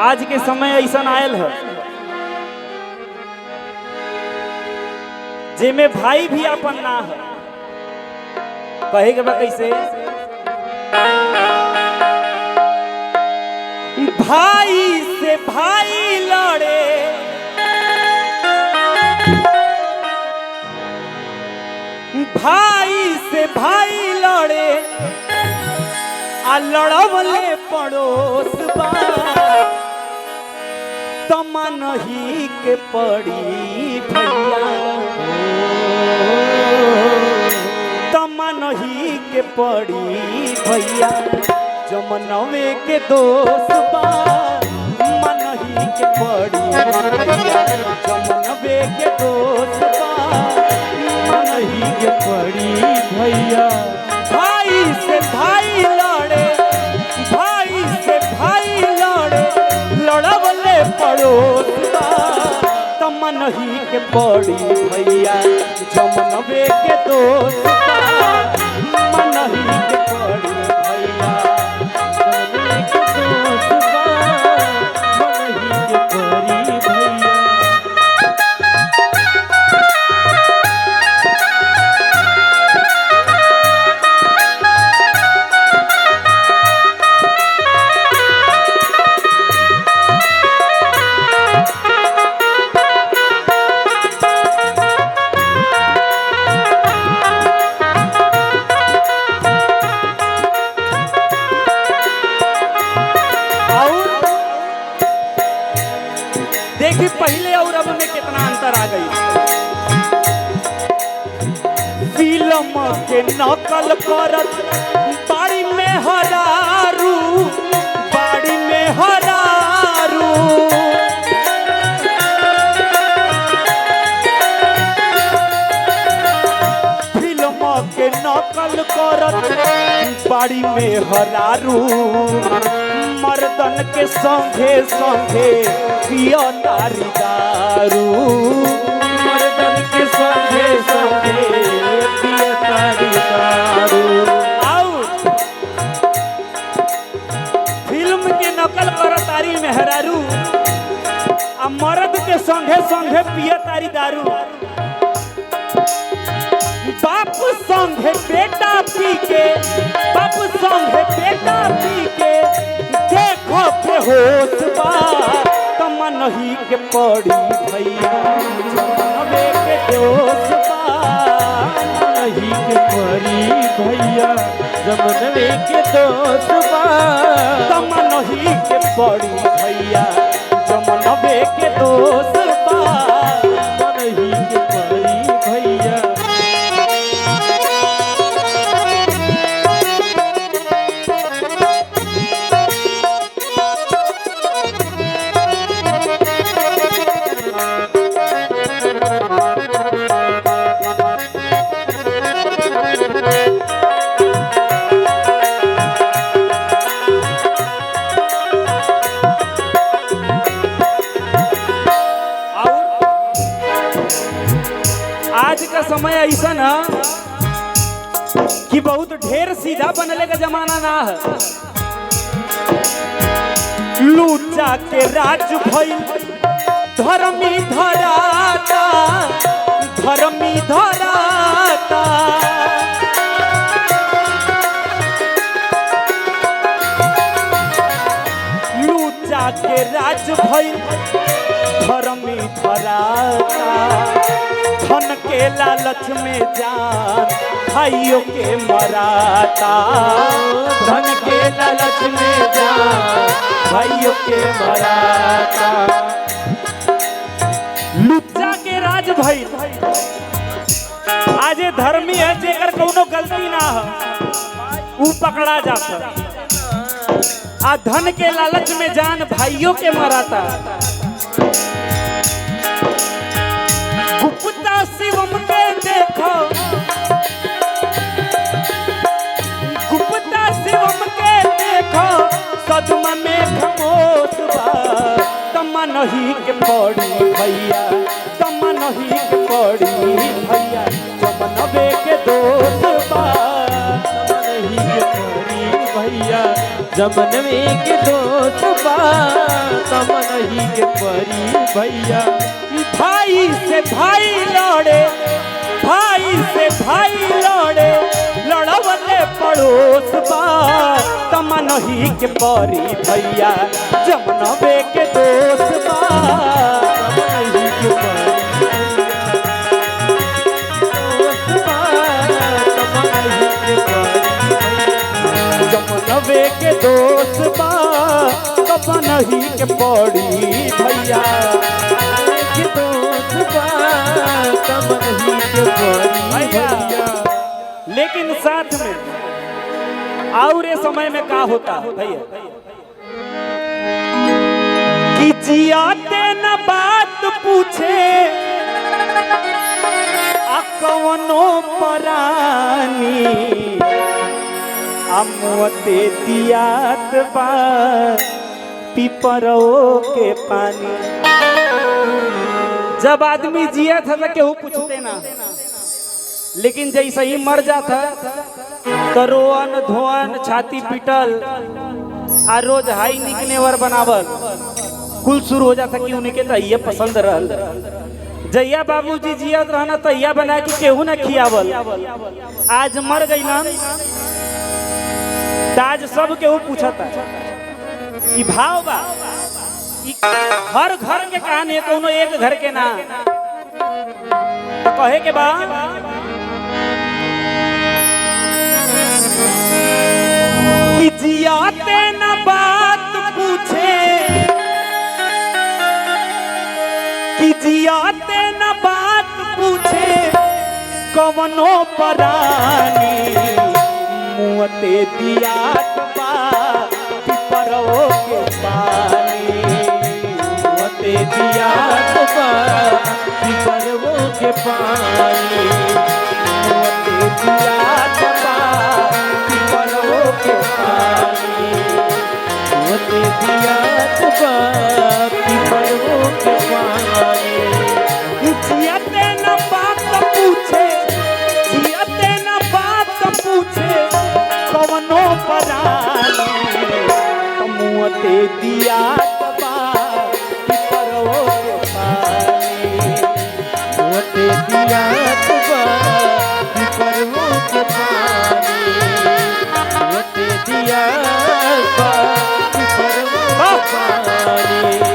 आज के समय ऐसा आयल है जेमे भाई भी अपन ना है। कहे के बा कैसे, भाई से भाई लड़े भाई से भाई लड़े आ लड़वले पड़ोस बा तमा नहीं के पड़ी भैया, तमा नहीं के पड़ी भैया, जमनवे के दोस्त बा मनही के पड़ी भैया, जमनवे के दोस्त बा मनही के पड़ी भैया। भाई से भाई लड़े भाई से भाई लड़े लड़वले पड़ोस बा तमा नहीं के पड़ी भैया, जमनवे के दोस्त बा मनही के पड़ी भैया, जमनवे के दोस्त बा मनही के पड़ी भैया। देखिए पहले और अब में कितना अंतर आ गई। फिल्म के नकल करत बाड़ी में हरारू, बाड़ी में हरारू, फिल्म के नकल करत बाड़ी में हरारू, मर्दन के संगे संगे पियो तारी दारू, मर्दन के संगे संगे पियो तारी दारू। आओ फिल्म के नकल कर तारी मेहरारू आ मर्द के संगे संगे पियो तारी दारू। बाप संगे बेटा पी के, बाप संगे बेटा पी के देखो के होश बा तमा नहीं के पड़ी भैया, जमनवे के दोस्त बा नहीं के पड़ी भैया, जमनवे के दोस्त बा तमा नहीं के पड़ी भैया, जमनवे के दोस्त बा नहीं के पड़ी भैया। आज का समय ऐसा ना कि बहुत ढेर सीधा बनने का जमाना ना है। लूचा के राज भइल धर्मी धराता, धर्मी धराता, लूचा के राज भइल धर्मी धराता, धन के लालच में जान भाइयों के मराता, धन के लालच में जान भाइयों के मराता। लुच्चा के राज भइल आज धर्मी है जेकर कोनो गलती ना है ऊ पकड़ा जाता, आ धन के लालच में जान भाइयों के मराता। गुप्ता शिवम के देखो, गुप्ता शिवम के देखो सदमा में खमोश बा तमा नहीं के पड़ी भैया, तमा नहीं के पड़ी भैया, जमनवे के दोस्त बा तमा नहीं के पड़ी भैया, जमनवे के दोस्त बा। नहीं के परी भैया। भाई से भाई लड़े, भाई से भाई लड़े, लड़वले पड़ोस बा तमा नहीं के परी भैया, जमनबे के दोस्त बा नहीं के परी जमनबे के दोस्त बा तमा नहीं के पड़ी भैया, के दोस्त बा तब नहीं के परी भैया। लेकिन साथ में और ये समय में का होता है भैया कि जियाते न बात पूछे आ कवनो परानी, अमुअते दियात बा पिपरो के पानी। जब आदमी जिया था तो केहू पूछते ना, लेकिन जैसे ही मर जाता तो रोअन धोअन छाती पिटल आ रोज हाई निकनेवर बनावल कुल शुरू हो जाता कि उनके तो ये पसंद रहल। जैया बाबूजी जियत रहना तैया बना के केहू ना खियावल, आज मर गई ना आज सब केहू पूछता ई भाव बा। हर घर के कहानी है, कोनो एक घर के ना तो कहे के बा कि जियाते न बात पूछे, कि जियाते न बात पूछे कवनो परानी, मुँहते दियात बा पिपरो के पानी, मुँहते दियात बा पिपरो के पानी, मुँहते दियात बा पिपरो के पानी, मुँहते दियात बा पिपरो के पानी। जियते न बात पूछे, जियते न बात पूछे कवनो परानी, मुँहते दियात बा पिपरो के पानी, मुँहते दियात बा पिपरो के पानी, मुँहते दियात बा पिपरो के पानी।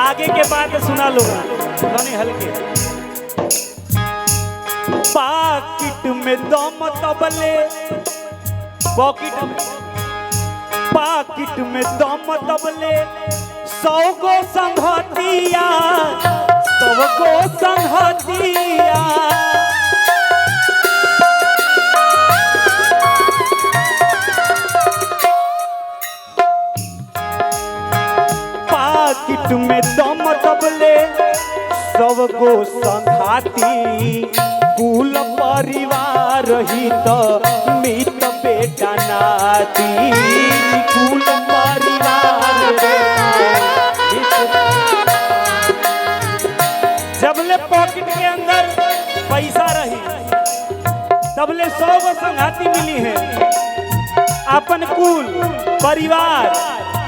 आगे के बात सुना लो धनी हल्के। पाकिट में दम दबले, पॉकेट पाकिट में दम दबले 100 गो संघतिया, 100 गो संघतिया। पाकिट में दम दबले 100 गो संघाती, कुल परिवार ही तो मित बेटा नाती, कुल परिवार जबले पॉकेट के अंदर पैसा रही तबले 100 गो संघाती मिली है। अपन कुल परिवार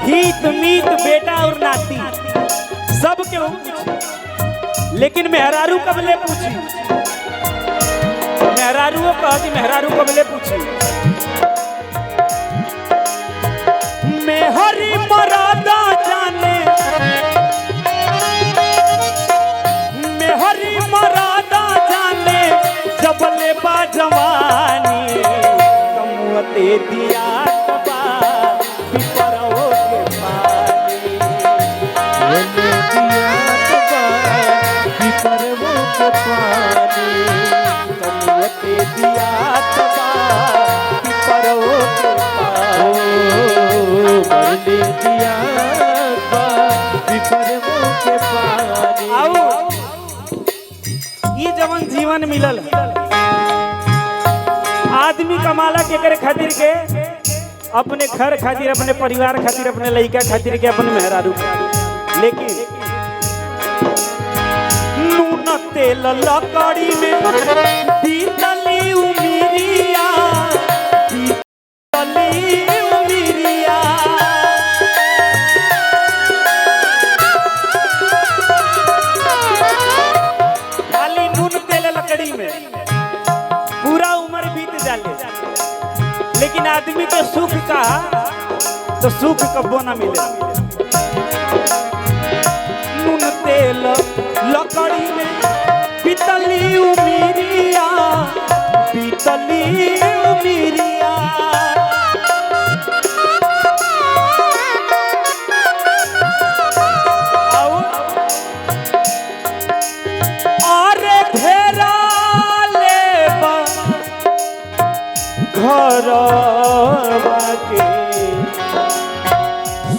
हित मीत बेटा और नाती सब के पूछी, लेकिन मेहरारू कबले पूछी, मेहरारू कहा कि मेहरारू कबले पूछी, मेहरी मरादा जाने, मेहरी मरादा जाने जबले बा जवानी, कमुअते दिया पिपरो ले दिया पिपरवो के पानी। आओ ये जवन जीवन मिलल आदमी कमाला के करे खातिर के अपने घर खातिर, अपने परिवार खातिर, अपने लड़का खातिर के, अपने मेहरारू, लेकिन नून तेल लकड़ी में बीतली उमिरिया, बीतली उमिरिया। खाली नून तेल लकड़ी में पूरा उम्र बीत जाले, लेकिन आदमी के सुख का तो सुख कबो ना मिले। नून तेल लकड़ी में बीतली उमिरिया, बीतली उमिरिया। और घेरा लेबा घर के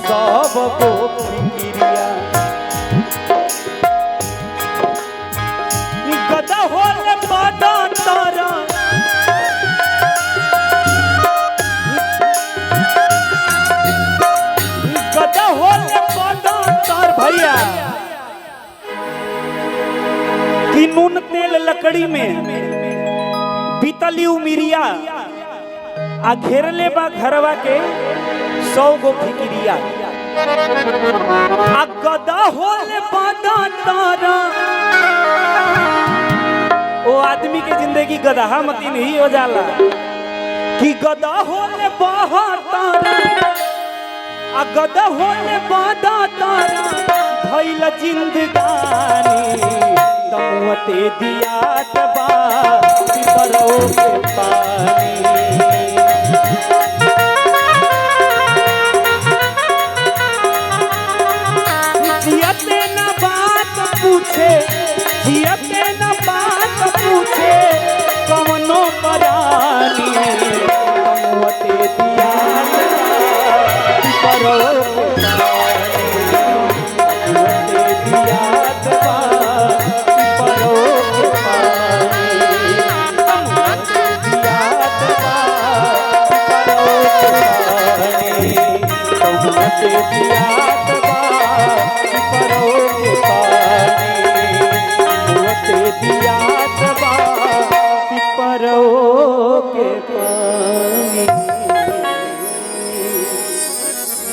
सब को फिक्रिया। गदा होले बड़ा तारा, गदा होले बड़ा तार भैया कि नून तेल लकड़ी में बीतली उमिरिया आ घेरले बा घरवा के 100 गो फिक्रिया। आ गदा होले बड़ा तारा, ओ आदमी के जिंदगी गदहा मतीन ही हो जाला कि गदा होले बड़ा तारा, आ गदा होले बड़ा तारा भइल जिंदगानी। तमुते दिया तबा पिपरो के पानी। जियते न बात पूछे, जियते न बात पूछे कवनो परानी। तमुते दिया तबा पिपरो के पानी। तमुते दिया तबा ते दिया तबा पिपरो के पानी, ते दिया तबा पिपरो के पानी।